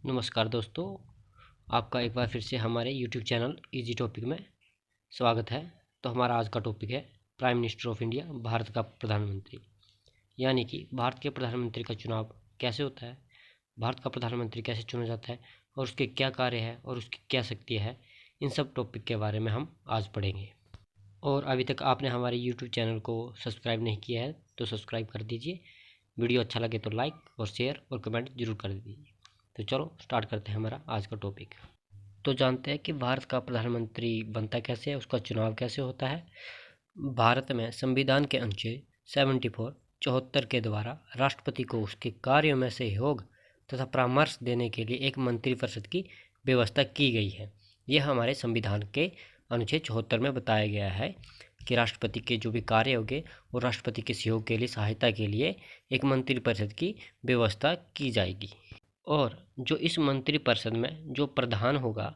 नमस्कार दोस्तों, आपका एक बार फिर से हमारे YouTube चैनल इजी टॉपिक में स्वागत है। तो हमारा आज का टॉपिक है prime minister of India, Bharat का प्रधानमंत्री। यानी कि भारत के प्रधानमंत्री का चुनाव कैसे होता है, भारत का प्रधानमंत्री कैसे चुना जाता है और उसके क्या कार्य है और उसकी क्या शक्तियाँ है, इन सब टॉपिक के बारे में हम आज पढ़ेंगे। और अभी तक आपने हमारे YouTube चैनल को सब्सक्राइब नहीं किया है तो सब्सक्राइब कर दीजिए। वीडियो अच्छा लगे तो लाइक और शेयर और कमेंट जरूर कर दीजिए। तो चलो स्टार्ट करते हैं हमारा आज का टॉपिक। तो जानते हैं कि भारत का प्रधानमंत्री बनता कैसे है, उसका चुनाव कैसे होता है। भारत में संविधान के अनुच्छेद 74 के द्वारा राष्ट्रपति को उसके कार्यों में सहयोग तथा परामर्श देने के लिए एक मंत्रिपरिषद की व्यवस्था की गई है। यह हमारे संविधान के अनुच्छेद 74 में बताया गया है कि राष्ट्रपति के जो भी कार्य होंगे और राष्ट्रपति के सहयोग के लिए, सहायता के लिए एक मंत्रिपरिषद की व्यवस्था की जाएगी। और जो इस मंत्रिपरिषद में जो प्रधान होगा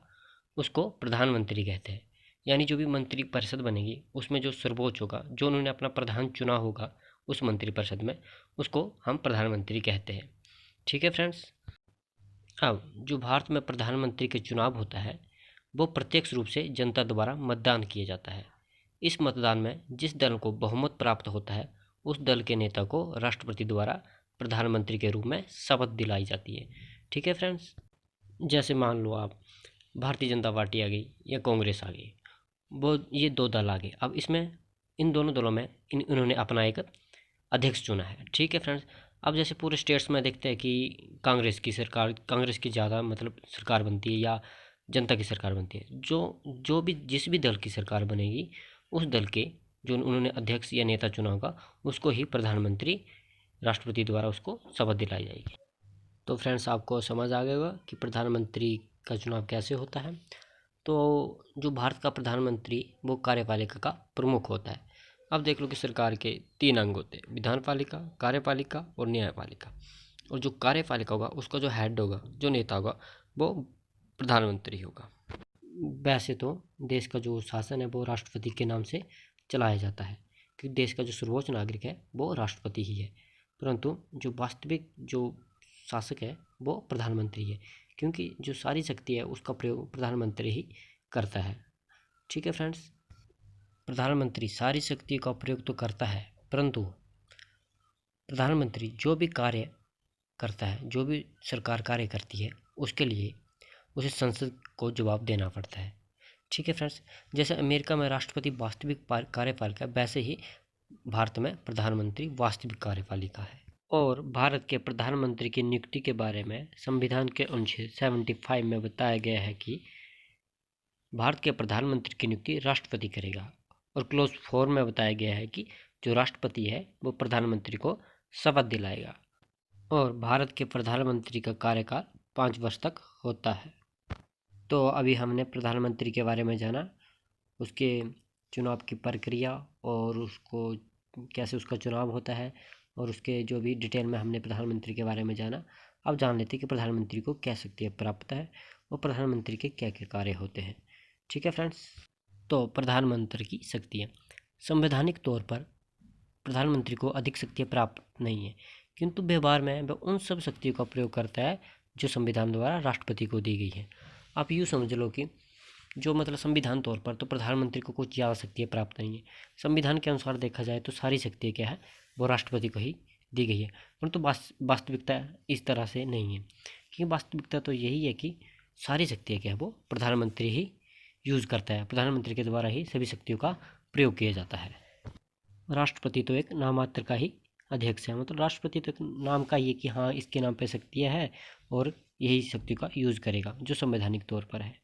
उसको प्रधानमंत्री कहते हैं। यानी जो भी मंत्रिपरिषद बनेगी उसमें जो सर्वोच्च होगा, जो उन्होंने अपना प्रधान चुना होगा उस मंत्रिपरिषद में, उसको हम प्रधानमंत्री कहते हैं। ठीक है फ्रेंड्स। अब जो भारत में प्रधानमंत्री के चुनाव होता है वो प्रत्यक्ष रूप से जनता द्वारा मतदान किया जाता है। इस मतदान में जिस दल को बहुमत प्राप्त होता है उस दल के नेता को राष्ट्रपति द्वारा प्रधानमंत्री के रूप में शपथ दिलाई जाती है। ठीक है फ्रेंड्स। जैसे मान लो आप, भारतीय जनता पार्टी आ गई या कांग्रेस आ गई, वो ये दो दल आ गए। अब इसमें इन दोनों दलों में इन्होंने अपना एक अध्यक्ष चुना है। ठीक है फ्रेंड्स। अब जैसे पूरे स्टेट्स में देखते हैं कि कांग्रेस की ज़्यादा मतलब सरकार बनती है या जनता की सरकार बनती है। जो भी जिस भी दल की सरकार बनेगी उस दल के जो उन्होंने अध्यक्ष या नेता चुना होगा उसको ही प्रधानमंत्री राष्ट्रपति द्वारा उसको शपथ दिलाई जाएगी। तो फ्रेंड्स, आपको समझ आ गया होगा कि प्रधानमंत्री का चुनाव कैसे होता है। तो जो भारत का प्रधानमंत्री वो कार्यपालिका का प्रमुख होता है। अब देख लो कि सरकार के 3 अंग होते हैं, विधानपालिका, कार्यपालिका और न्यायपालिका। और जो कार्यपालिका होगा उसका जो हेड होगा, जो नेता होगा, वो प्रधानमंत्री होगा। वैसे तो देश का जो शासन है वो राष्ट्रपति के नाम से चलाया जाता है, क्योंकि देश का जो सर्वोच्च नागरिक है वो राष्ट्रपति ही है। परंतु जो वास्तविक जो शासक है वो प्रधानमंत्री है, क्योंकि जो सारी शक्ति है उसका प्रयोग प्रधानमंत्री ही करता है। ठीक है फ्रेंड्स। प्रधानमंत्री सारी शक्ति का प्रयोग तो करता है, परंतु प्रधानमंत्री जो भी कार्य करता है, जो भी सरकार कार्य करती है, उसके लिए उसे संसद को जवाब देना पड़ता है। ठीक है फ्रेंड्स। जैसे अमेरिका में राष्ट्रपति वास्तविक कार्यपालिका, वैसे ही भारत में प्रधानमंत्री वास्तविक कार्यपालिका है। और भारत के प्रधानमंत्री की नियुक्ति के बारे में संविधान के अनुच्छेद 75 में बताया गया है कि भारत के प्रधानमंत्री की नियुक्ति राष्ट्रपति करेगा। और क्लोज 4 में बताया गया है कि जो राष्ट्रपति है वो प्रधानमंत्री को शपथ दिलाएगा। और भारत के प्रधानमंत्री का कार्यकाल 5 वर्ष तक होता है। तो अभी हमने प्रधानमंत्री के बारे में जाना, उसके चुनाव की प्रक्रिया और उसको कैसे उसका चुनाव होता है, और उसके जो भी डिटेल में हमने प्रधानमंत्री के बारे में जाना। अब जान लेते हैं कि प्रधानमंत्री को क्या शक्तियाँ प्राप्त है और प्रधानमंत्री के क्या क्या कार्य होते हैं। ठीक है फ्रेंड्स। तो प्रधानमंत्री की शक्तियाँ, संवैधानिक तौर पर प्रधानमंत्री को अधिक शक्तियाँ प्राप्त नहीं है, किंतु व्यवहार में वह उन सब शक्तियों का प्रयोग करता है जो संविधान द्वारा राष्ट्रपति को दी गई है। आप यूँ समझ लो कि जो मतलब संविधान तौर पर तो प्रधानमंत्री को कुछ ज़्यादा शक्तियाँ प्राप्त नहीं है। संविधान के अनुसार देखा जाए तो सारी शक्तियाँ क्या है वो राष्ट्रपति को ही दी गई है। परंतु वास्तविकता इस तरह से नहीं है, क्योंकि वास्तविकता तो यही है कि सारी शक्तियाँ क्या है वो प्रधानमंत्री ही यूज़ करता है। प्रधानमंत्री के द्वारा ही सभी शक्तियों का प्रयोग किया जाता है। राष्ट्रपति तो एक नाम मात्र का ही अध्यक्ष है, मतलब राष्ट्रपति तो एक नाम का ही है कि हाँ इसके नाम पे शक्तियाँ है और यही शक्ति का यूज़ करेगा जो संवैधानिक तौर पर है।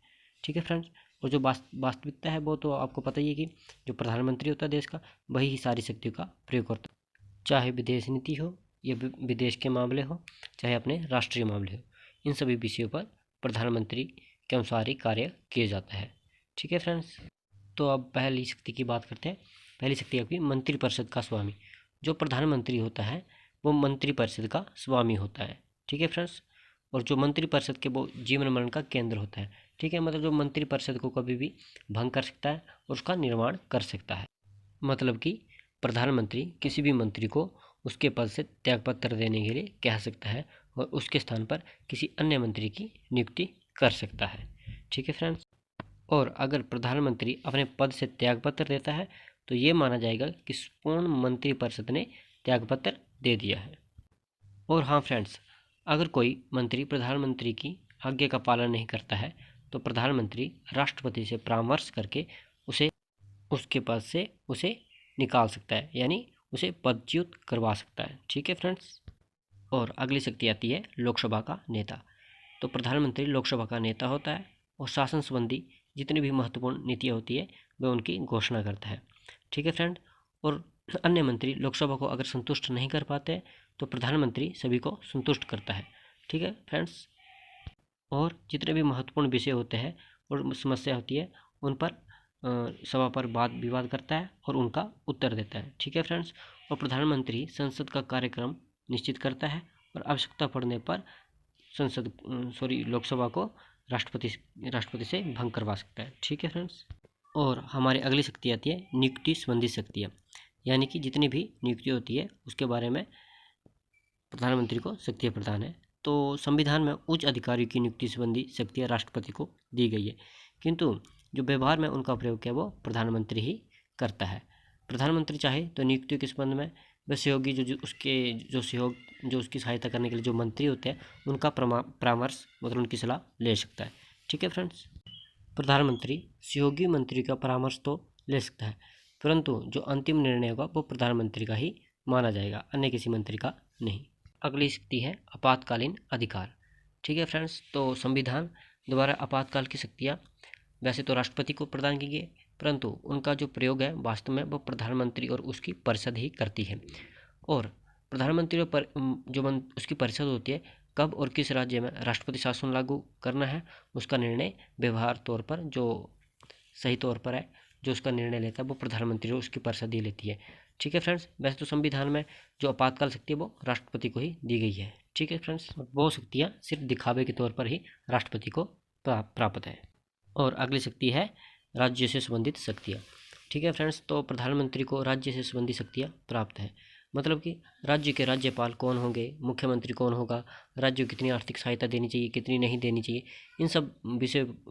ठीक है फ्रेंड्स। और जो वास्तविकता है वो तो आपको पता ही है कि जो प्रधानमंत्री होता है देश का, वही ही सारी शक्तियों का प्रयोग करता है। चाहे विदेश नीति हो या विदेश के मामले हो, चाहे अपने राष्ट्रीय मामले हो, इन सभी विषयों पर प्रधानमंत्री के अनुसार ही कार्य किया जाता है। ठीक है फ्रेंड्स। तो अब पहली शक्ति की बात करते हैं। पहली शक्ति आपकी मंत्रिपरिषद का स्वामी। जो प्रधानमंत्री होता है वो मंत्रिपरिषद का स्वामी होता है। ठीक है फ्रेंड्स। और जो मंत्रिपरिषद के वो जीवन मरण का केंद्र होता है। ठीक है, मतलब जो मंत्रिपरिषद को कभी भी भंग कर सकता है और उसका निर्माण कर सकता है। मतलब कि प्रधानमंत्री किसी भी मंत्री को उसके पद से त्यागपत्र देने के लिए कह सकता है और उसके स्थान पर किसी अन्य मंत्री की नियुक्ति कर सकता है। ठीक है फ्रेंड्स। और अगर प्रधानमंत्री अपने पद से त्यागपत्र देता है तो ये माना जाएगा कि पूर्ण मंत्रिपरिषद ने त्यागपत्र दे दिया है। और हाँ फ्रेंड्स, अगर कोई मंत्री प्रधानमंत्री की आज्ञा का पालन नहीं करता है तो प्रधानमंत्री राष्ट्रपति से परामर्श करके उसे उसके पद से उसे निकाल सकता है, यानी उसे पदच्युत करवा सकता है। ठीक है फ्रेंड्स। और अगली शक्ति आती है लोकसभा का नेता। तो प्रधानमंत्री लोकसभा का नेता होता है और शासन संबंधी जितनी भी महत्वपूर्ण नीतियाँ होती है वह उनकी घोषणा करता है। ठीक है फ्रेंड। और अन्य मंत्री लोकसभा को अगर संतुष्ट नहीं कर पाते तो प्रधानमंत्री सभी को संतुष्ट करता है। ठीक है फ्रेंड्स। और जितने भी महत्वपूर्ण विषय होते हैं और समस्या होती है उन पर सभा पर वाद विवाद करता है और उनका उत्तर देता है। ठीक है फ्रेंड्स। और प्रधानमंत्री संसद का कार्यक्रम निश्चित करता है और आवश्यकता पड़ने पर लोकसभा को राष्ट्रपति से भंग करवा सकता है। ठीक है फ्रेंड्स। और हमारी अगली शक्ति आती है नियुक्ति संबंधी शक्तियाँ, यानी कि जितनी भी नियुक्ति होती है उसके बारे में प्रधानमंत्री को शक्तियाँ प्रदान है। तो संविधान में उच्च अधिकारियों की नियुक्ति संबंधी शक्तियाँ राष्ट्रपति को दी गई है, किंतु जो व्यवहार में उनका प्रयोग है वो प्रधानमंत्री ही करता है। प्रधानमंत्री चाहे तो नियुक्तियों के संबंध में वह सहयोगी जो उसकी सहायता करने के लिए जो मंत्री होते हैं उनका परामर्श मतलब उनकी सलाह ले सकता है। ठीक है फ्रेंड्स। प्रधानमंत्री सहयोगी मंत्री का परामर्श तो ले सकता है, परंतु जो अंतिम निर्णय होगा वो प्रधानमंत्री का ही माना जाएगा, अन्य किसी मंत्री का नहीं। अगली शक्ति है आपातकालीन अधिकार। ठीक है फ्रेंड्स। तो संविधान द्वारा आपातकाल की शक्तियाँ वैसे तो राष्ट्रपति को प्रदान की गई, परंतु उनका जो प्रयोग है वास्तव में वो प्रधानमंत्री और उसकी परिषद ही करती है। और प्रधानमंत्री पर उसकी परिषद होती है कब और किस राज्य में राष्ट्रपति शासन लागू करना है उसका निर्णय व्यवहार तौर पर जो सही तौर पर है जो उसका निर्णय लेता है वो प्रधानमंत्री और उसकी परिषद ही लेती है। ठीक है फ्रेंड्स। वैसे तो संविधान में जो आपातकाल शक्ति है वो राष्ट्रपति को ही दी गई है। ठीक है फ्रेंड्स। वो शक्तियाँ सिर्फ दिखावे के तौर पर ही राष्ट्रपति को प्राप्त है। और अगली शक्ति है राज्य से संबंधित शक्तियाँ। ठीक है फ्रेंड्स। तो प्रधानमंत्री को राज्य से संबंधित शक्तियाँ प्राप्त है, मतलब कि राज्य के राज्यपाल कौन होंगे, मुख्यमंत्री कौन होगा, राज्य को कितनी आर्थिक सहायता देनी चाहिए, कितनी नहीं देनी चाहिए, इन सब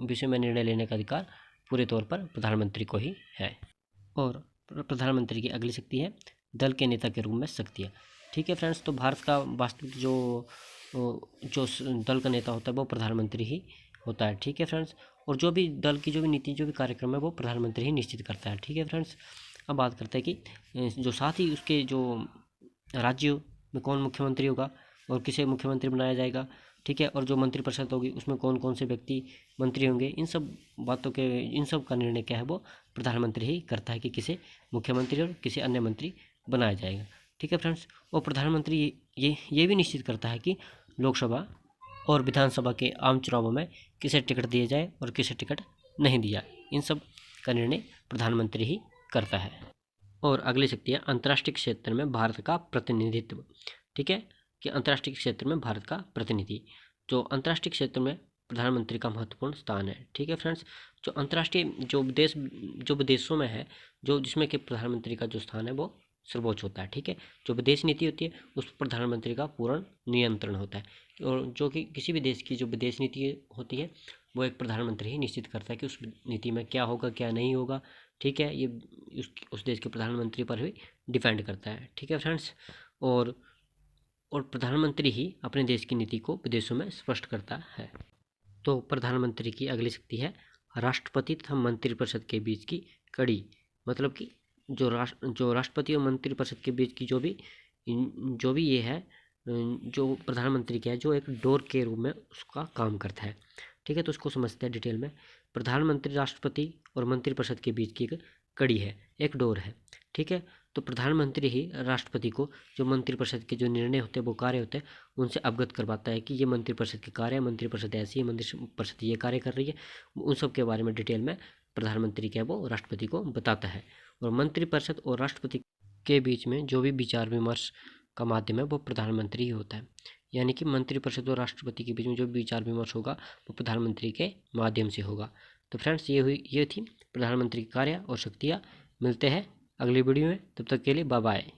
विषय में निर्णय लेने का अधिकार पूरे तौर पर प्रधानमंत्री को ही है। और प्रधानमंत्री की अगली शक्ति है दल के नेता के रूप में शक्तियाँ। ठीक है फ्रेंड्स। तो भारत का वास्तविक जो दल का नेता होता है वो प्रधानमंत्री ही होता है। ठीक है फ्रेंड्स। और जो भी दल की जो भी नीति जो भी कार्यक्रम है वो प्रधानमंत्री ही निश्चित करता है। ठीक है फ्रेंड्स। अब बात करते हैं कि जो साथ ही उसके जो राज्य में कौन मुख्यमंत्री होगा और किसे मुख्यमंत्री बनाया जाएगा। ठीक है। और जो मंत्रिपरिषद होगी उसमें कौन कौन से व्यक्ति मंत्री होंगे, इन सब का निर्णय क्या है वो प्रधानमंत्री ही करता है कि किसे मुख्यमंत्री और किसे अन्य मंत्री बनाया जाएगा। ठीक है फ्रेंड्स। और प्रधानमंत्री ये भी निश्चित करता है कि लोकसभा और विधानसभा के आम चुनावों में किसे टिकट दिया जाए और किसे टिकट नहीं दिया, इन सब का निर्णय प्रधानमंत्री ही करता है। और अगली शक्ति है अंतर्राष्ट्रीय क्षेत्र में भारत का प्रतिनिधित्व। ठीक है। कि अंतर्राष्ट्रीय क्षेत्र में भारत का प्रतिनिधि, जो अंतर्राष्ट्रीय क्षेत्र में प्रधानमंत्री का महत्वपूर्ण स्थान है। ठीक है फ्रेंड्स। जो अंतर्राष्ट्रीय जो विदेशों में है जिसमें कि प्रधानमंत्री का जो स्थान है वो सर्वोच्च होता है। ठीक है। जो विदेश नीति होती है उस पर प्रधानमंत्री का पूर्ण नियंत्रण होता है और जो कि किसी भी देश की जो विदेश नीति होती है वो एक प्रधानमंत्री ही निश्चित करता है कि उस नीति में क्या होगा क्या नहीं होगा। ठीक है। ये उस देश के प्रधानमंत्री पर भी डिपेंड करता है। ठीक है फ्रेंड्स। और प्रधानमंत्री ही अपने देश की नीति को विदेशों में स्पष्ट करता है। तो प्रधानमंत्री की अगली शक्ति है राष्ट्रपति तथा मंत्रिपरिषद के बीच की कड़ी, मतलब कि जो राष्ट्रपति और मंत्रिपरिषद के बीच की जो भी ये है जो प्रधानमंत्री क्या है जो एक डोर के रूप में उसका काम करता है। ठीक है। तो उसको समझते हैं डिटेल में। प्रधानमंत्री राष्ट्रपति और मंत्रिपरिषद के बीच की एक कड़ी है, एक डोर है। ठीक है। तो प्रधानमंत्री ही राष्ट्रपति को जो मंत्रिपरिषद के जो निर्णय होते हैं वो कार्य होते हैं उनसे अवगत करवाता है कि ये मंत्रिपरिषद के कार्य है, मंत्रिपरिषद ऐसी है, मंत्रिपरिषद ये कार्य कर रही है, उन सब के बारे में डिटेल में प्रधानमंत्री क्या है वो राष्ट्रपति को बताता है। और मंत्रिपरिषद और राष्ट्रपति के बीच में जो भी विचार विमर्श का माध्यम है वो प्रधानमंत्री ही होता है, यानी कि मंत्रिपरिषद और राष्ट्रपति के बीच में जो भी विचार विमर्श होगा वो प्रधानमंत्री के माध्यम से होगा। तो फ्रेंड्स ये थी प्रधानमंत्री की कार्य और शक्तियाँ। मिलते हैं अगली वीडियो में, तब तक के लिए बाय बाय।